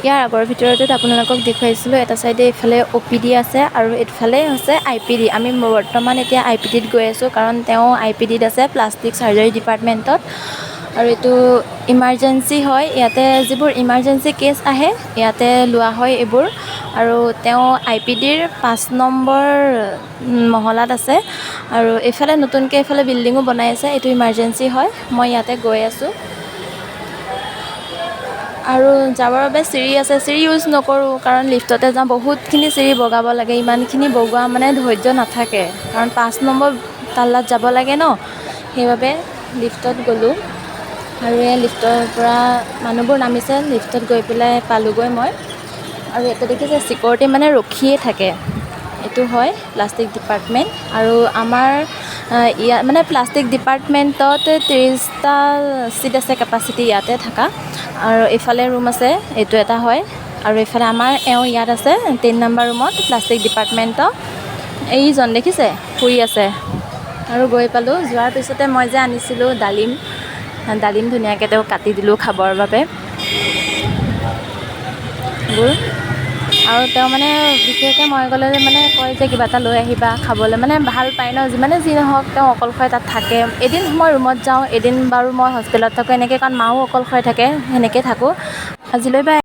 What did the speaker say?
ইয়াৰ আগৰ ভিডিঅ'টোত আপোনালোকক দেখুৱাইছিলোঁ এটা চাইডে ইফালে OPD আছে আৰু এইফালে হৈছে IPD। আমি বৰ্তমান এতিয়া IPDত গৈ আছোঁ কাৰণ তেওঁ IPDত আছে, প্লাষ্টিক চাৰ্জাৰী ডিপাৰ্টমেণ্টত। আৰু এইটো ইমাৰ্জেঞ্চি হয়, ইয়াতে যিবোৰ ইমাৰ্জেঞ্চি কেছ আহে ইয়াতে লোৱা হয় এইবোৰ। আৰু তেওঁ IPDৰ 5 নম্বৰ মহলাত আছে। আৰু এইফালে নতুনকৈ এইফালে বিল্ডিঙো বনাই আছে, এইটো ইমাৰ্জেঞ্চি হয়। মই ইয়াতে গৈ আছোঁ আৰু যাবৰ বাবে চিৰি আছে। চিৰি ইউজ নকৰোঁ কাৰণ লিফ্টতে যাওঁ, বহুতখিনি চিৰি বগাব লাগে, ইমানখিনি বগোৱা মানে ধৈৰ্য নাথাকে কাৰণ 5 নম্বৰ তাল্লাত যাব লাগে ন, সেইবাবে লিফ্টত গ'লোঁ। আৰু এই লিফ্টৰ পৰা মানুহবোৰ নামিছে, লিফ্টত গৈ পেলাই পালোঁগৈ মই। আৰু ইয়াতে দেখিছে চিকিউৰিটি মানে ৰখিয়ে থাকে। এইটো হয় প্লাষ্টিক ডিপাৰ্টমেণ্ট। আৰু আমাৰ ইয়াত মানে প্লাষ্টিক ডিপাৰ্টমেণ্টত 30টা ছিট আছে কেপাচিটি ইয়াতে থকা। আৰু এইফালে ৰুম আছে, এইটো এটা হয়। আৰু এইফালে আমাৰ ইয়াত আছে 3 নম্বৰ ৰুমত প্লাষ্টিক ডিপাৰ্টমেণ্টৰ। এইজন দেখিছে শুই আছে। আৰু গৈ পালোঁ, যোৱাৰ পিছতে মই যে আনিছিলোঁ ডালিম ধুনীয়াকৈ তেওঁ কাটি দিলোঁ খাবৰ বাবে। আৰু তেওঁ মানে বিশেষকৈ মই গ'লে মানে কয় যে কিবা এটা লৈ আহিবা খাবলৈ, মানে ভাল পায় ন। যিমানে যি নহওক তেওঁ অকলশৰে তাত থাকে। এদিন মই ৰুমত যাওঁ, এদিন বাৰু মই হোষ্টেলত থাকোঁ এনেকৈ, কাৰণ মাও অকলশৰে থাকে, সেনেকৈ থাকোঁ। আজিলৈ বা